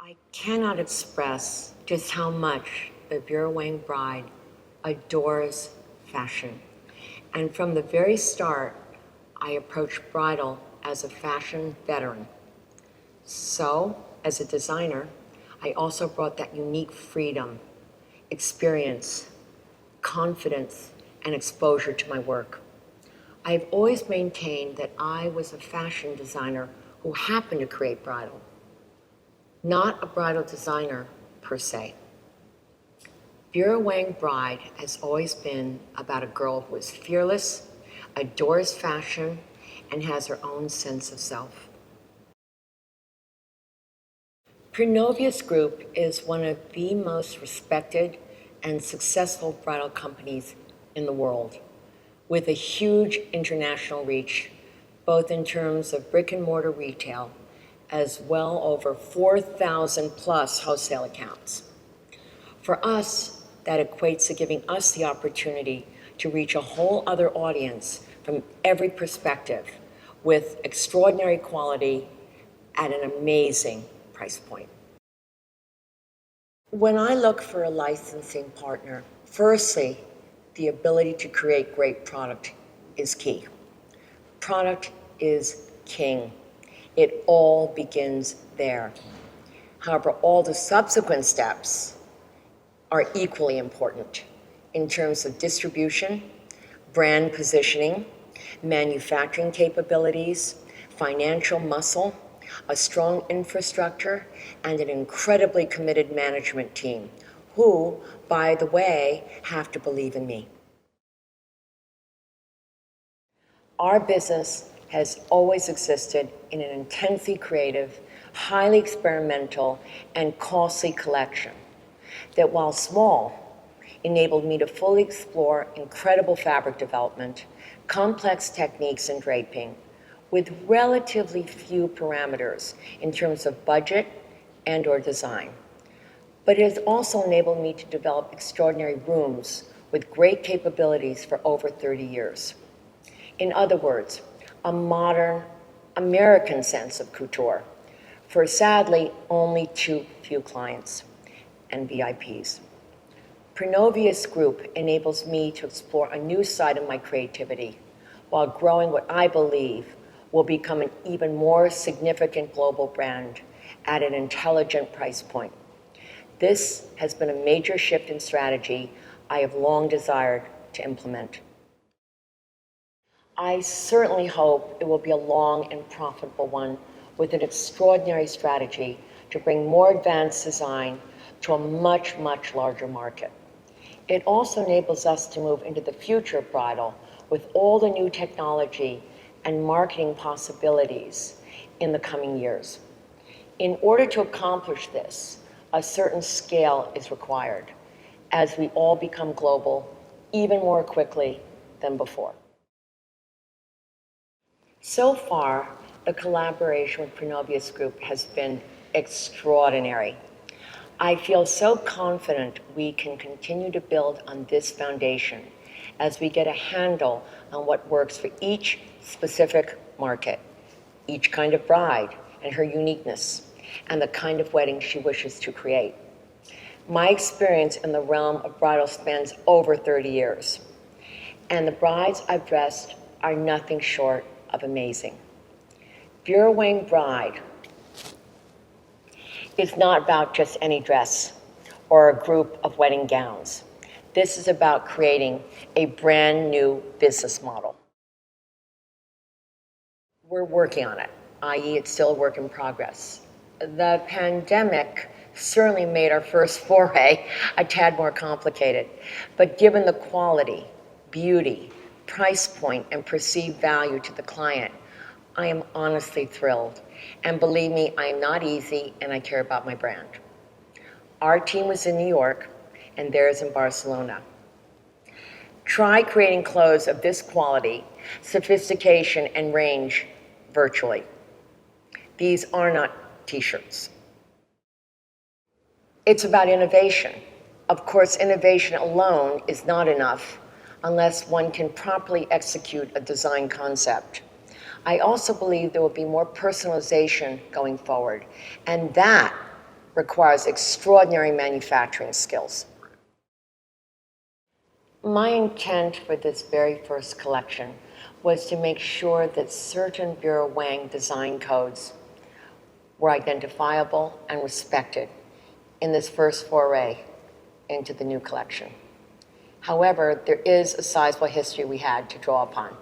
I cannot express just how much the Vera Wang bride adores fashion. And from the very start, I approached bridal as a fashion veteran. So, as a designer, I also brought that unique freedom, experience, confidence, and exposure to my work. I've always maintained that I was a fashion designer who happened to create bridal, not a bridal designer per se. Vera Wang Bride has always been about a girl who is fearless, adores fashion, and has her own sense of self. Prenovius Group is one of the most respected and successful bridal companies in the world, with a huge international reach, both in terms of brick and mortar retail, as well over 4,000 plus wholesale accounts. For us, that equates to giving us the opportunity to reach a whole other audience from every perspective with extraordinary quality at an amazing price point. When I look for a licensing partner, firstly, the ability to create great product is key. Product is king. It all begins there. However, all the subsequent steps are equally important in terms of distribution, brand positioning, manufacturing capabilities, financial muscle, a strong infrastructure, and an incredibly committed management team who, by the way, have to believe in me. Our business has always existed in an intensely creative, highly experimental, and costly collection that, while small, enabled me to fully explore incredible fabric development, complex techniques in draping, with relatively few parameters in terms of budget and/or design. But it has also enabled me to develop extraordinary rooms with great capabilities for over 30 years. In other words, a modern American sense of couture for sadly only too few clients and VIPs. Prenovius Group enables me to explore a new side of my creativity while growing what I believe will become an even more significant global brand at an intelligent price point. This has been a major shift in strategy I have long desired to implement. I certainly hope it will be a long and profitable one with an extraordinary strategy to bring more advanced design to a much, much larger market. It also enables us to move into the future of bridal with all the new technology and marketing possibilities in the coming years. In order to accomplish this, a certain scale is required as we all become global even more quickly than before. So far, the collaboration with Prenovius Group has been extraordinary. I feel so confident we can continue to build on this foundation as we get a handle on what works for each specific market, each kind of bride and her uniqueness, and the kind of wedding she wishes to create. My experience in the realm of bridal spans over 30 years, and the brides I've dressed are nothing short of amazing. Vera Wang Bride is not about just any dress or a group of wedding gowns. This is about creating a brand new business model. We're working on it, i.e. it's still a work in progress. The pandemic certainly made our first foray a tad more complicated, but given the quality, beauty, price point, and perceived value to the client, I am honestly thrilled. And believe me, I am not easy and I care about my brand. Our team was in New York and theirs in Barcelona. Try creating clothes of this quality, sophistication, and range virtually. These are not t-shirts. It's about innovation. Of course, innovation alone is not enough unless one can properly execute a design concept. I also believe there will be more personalization going forward, and that requires extraordinary manufacturing skills. My intent for this very first collection was to make sure that certain Vera Wang design codes were identifiable and respected in this first foray into the new collection. However, there is a sizable history we had to draw upon.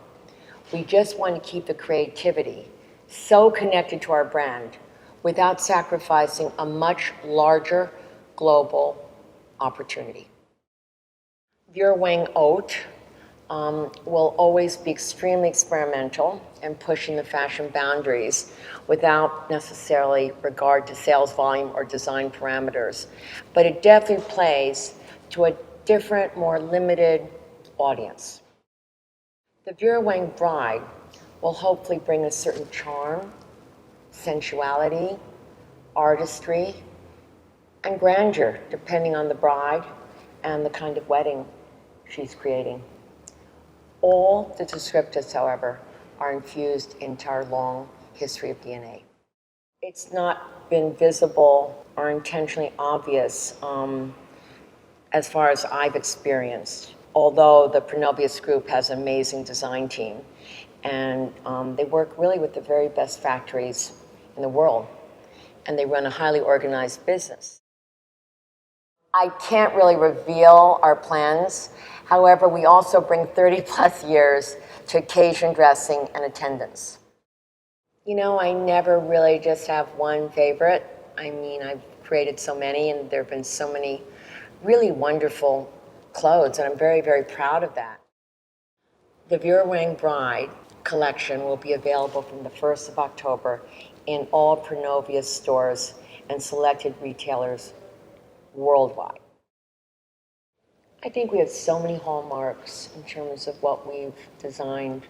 We just want to keep the creativity so connected to our brand without sacrificing a much larger global opportunity. Vera Wang Haute will always be extremely experimental and pushing the fashion boundaries without necessarily regard to sales volume or design parameters. But it definitely plays to a different, more limited audience. The Vera Wang bride will hopefully bring a certain charm, sensuality, artistry, and grandeur, depending on the bride and the kind of wedding she's creating. All the descriptives, however, are infused into our long history of DNA. It's not been visible or intentionally obvious as far as I've experienced, although the Pronovius group has an amazing design team, and they work really with the very best factories in the world, and they run a highly organized business. I can't really reveal our plans. However, we also bring 30 plus years to occasion dressing and attendance. You know, I never really just have one favorite. I mean, I've created so many, and there have been so many really wonderful clothes, and I'm very, very proud of that. The Vera Wang Bride collection will be available from the 1st of October in all Pronovius stores and selected retailers worldwide. I think we have so many hallmarks in terms of what we've designed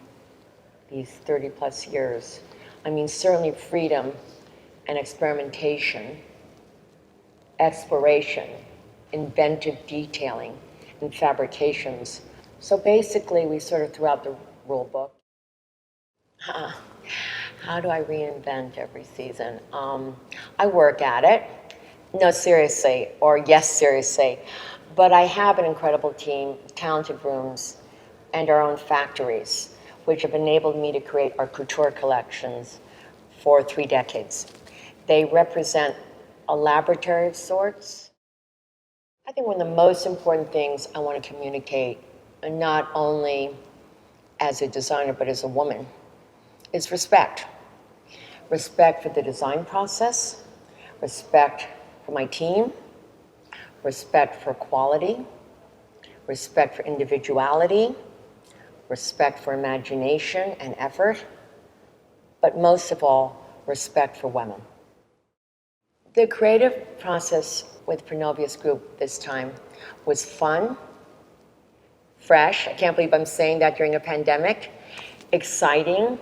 these 30 plus years. I mean, certainly freedom and experimentation, exploration, inventive detailing, and fabrications. So basically, we sort of threw out the rule book. How do I reinvent every season? I work at it. No, seriously, or yes, seriously. But I have an incredible team, talented rooms, and our own factories, which have enabled me to create our couture collections for 3 decades. They represent a laboratory of sorts. I think one of the most important things I want to communicate, and not only as a designer, but as a woman, is respect. Respect for the design process, respect for my team, respect for quality, respect for individuality, respect for imagination and effort, but most of all, respect for women. The creative process with Pronovius Group this time was fun, fresh, I can't believe I'm saying that during a pandemic, exciting,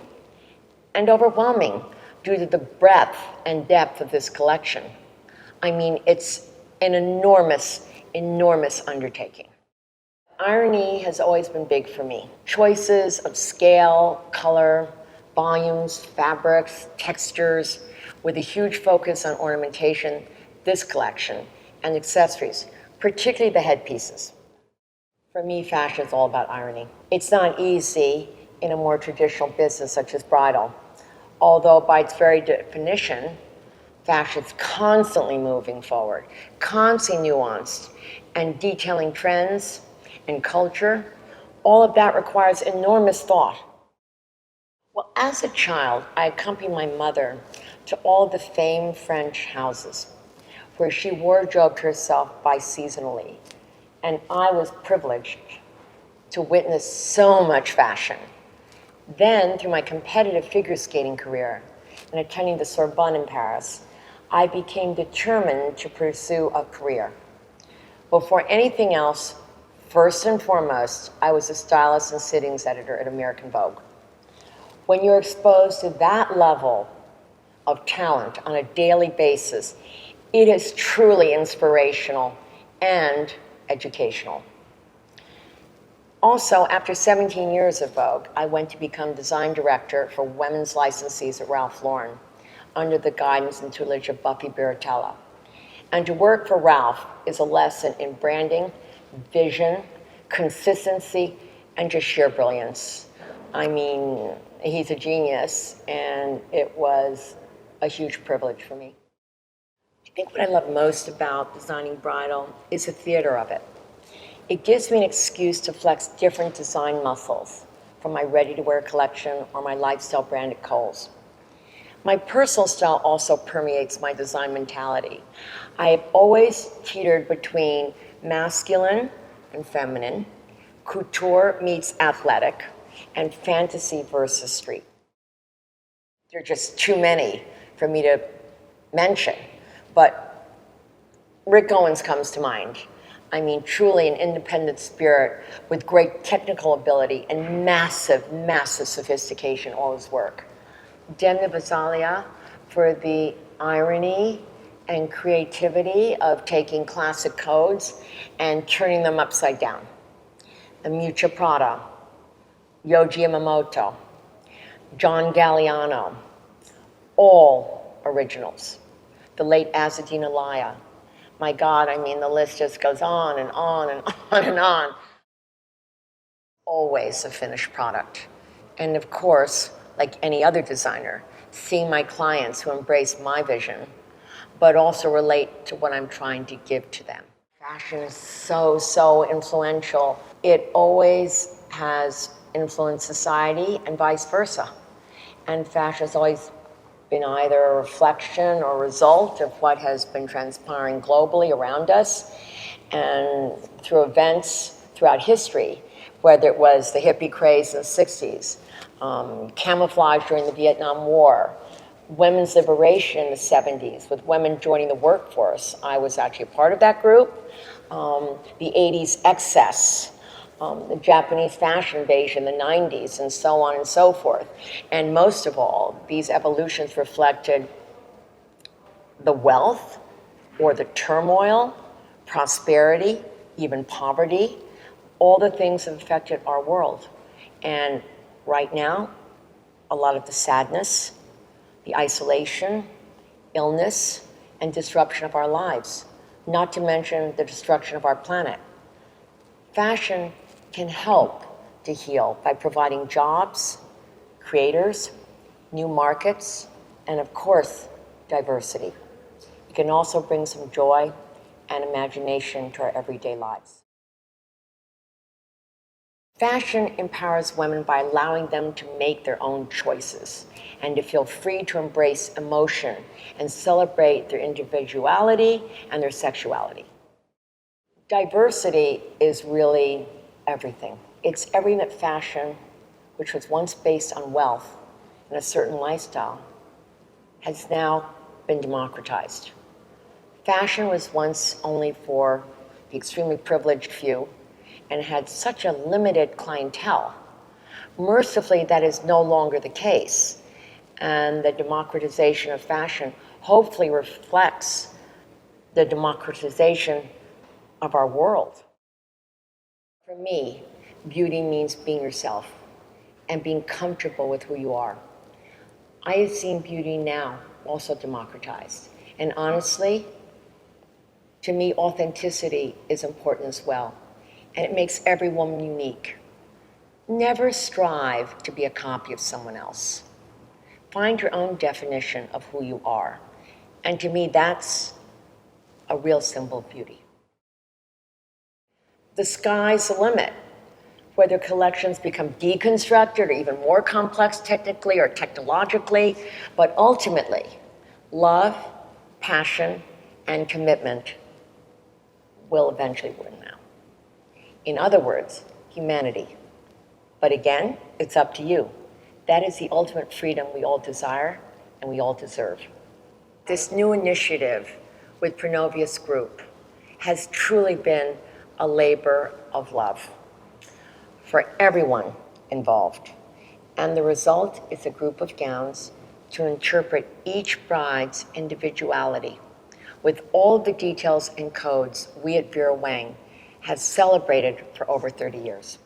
and overwhelming due to the breadth and depth of this collection. I mean, it's an enormous, enormous undertaking. Irony has always been big for me. Choices of scale, color, volumes, fabrics, textures, with a huge focus on ornamentation, this collection, and accessories, particularly the headpieces. For me, fashion is all about irony. It's not easy in a more traditional business such as bridal, although by its very definition, fashion's constantly moving forward, constantly nuanced, and detailing trends and culture. All of that requires enormous thought. Well, as a child, I accompanied my mother to all the famed French houses where she wardrobed herself biseasonally, and I was privileged to witness so much fashion. Then, through my competitive figure skating career and attending the Sorbonne in Paris, I became determined to pursue a career. Before anything else, first and foremost, I was a stylist and sittings editor at American Vogue. When you're exposed to that level of talent on a daily basis, it is truly inspirational and educational. Also, after 17 years of Vogue, I went to become design director for women's licensees at Ralph Lauren under the guidance and tutelage of Buffy Baratella. And to work for Ralph is a lesson in branding, vision, consistency, and just sheer brilliance. I mean, he's a genius, and it was a huge privilege for me. I think what I love most about designing bridal is the theater of it. It gives me an excuse to flex different design muscles from my ready-to-wear collection or my lifestyle brand at Kohl's. My personal style also permeates my design mentality. I have always teetered between masculine and feminine, couture meets athletic, and fantasy versus street. There are just too many for me to mention, but Rick Owens comes to mind. I mean, truly an independent spirit with great technical ability and massive, massive sophistication in all his work. Demna Gvasalia for the irony and creativity of taking classic codes and turning them upside down. The Miuccia Prada, Yohji Yamamoto, John Galliano, all originals. The late Azzedine Alaïa. My God, I mean, the list just goes on and on and on and on. Always a finished product. And of course, like any other designer, seeing my clients who embrace my vision, but also relate to what I'm trying to give to them. Fashion is so, so influential. It always has influenced society and vice versa. And fashion has always been either a reflection or result of what has been transpiring globally around us and through events throughout history, whether it was the hippie craze in the 60s, camouflage during the Vietnam War, women's liberation in the 70s with women joining the workforce. I was actually a part of that group. The 80s excess, the Japanese fashion invasion in the 90s, and so on and so forth. And most of all, these evolutions reflected the wealth or the turmoil, prosperity, even poverty, all the things that affected our world. And right now, a lot of the sadness, the isolation, illness, and disruption of our lives, not to mention the destruction of our planet. Fashion can help to heal by providing jobs, creators, new markets, and of course, diversity. It can also bring some joy and imagination to our everyday lives. Fashion empowers women by allowing them to make their own choices and to feel free to embrace emotion and celebrate their individuality and their sexuality. Diversity is really everything. It's everything that fashion, which was once based on wealth and a certain lifestyle, has now been democratized. Fashion was once only for the extremely privileged few and had such a limited clientele. Mercifully, that is no longer the case. And the democratization of fashion hopefully reflects the democratization of our world. For me, beauty means being yourself and being comfortable with who you are. I have seen beauty now also democratized. And honestly, to me, authenticity is important as well. And it makes every woman unique. Never strive to be a copy of someone else. Find your own definition of who you are. And to me, that's a real symbol of beauty. The sky's the limit. Whether collections become deconstructed or even more complex technically or technologically, but ultimately, love, passion, and commitment will eventually win now. In other words, humanity. But again, it's up to you. That is the ultimate freedom we all desire and we all deserve. This new initiative with Pronovius Group has truly been a labor of love for everyone involved. And the result is a group of gowns to interpret each bride's individuality with all the details and codes we at Vera Wang have celebrated for over 30 years.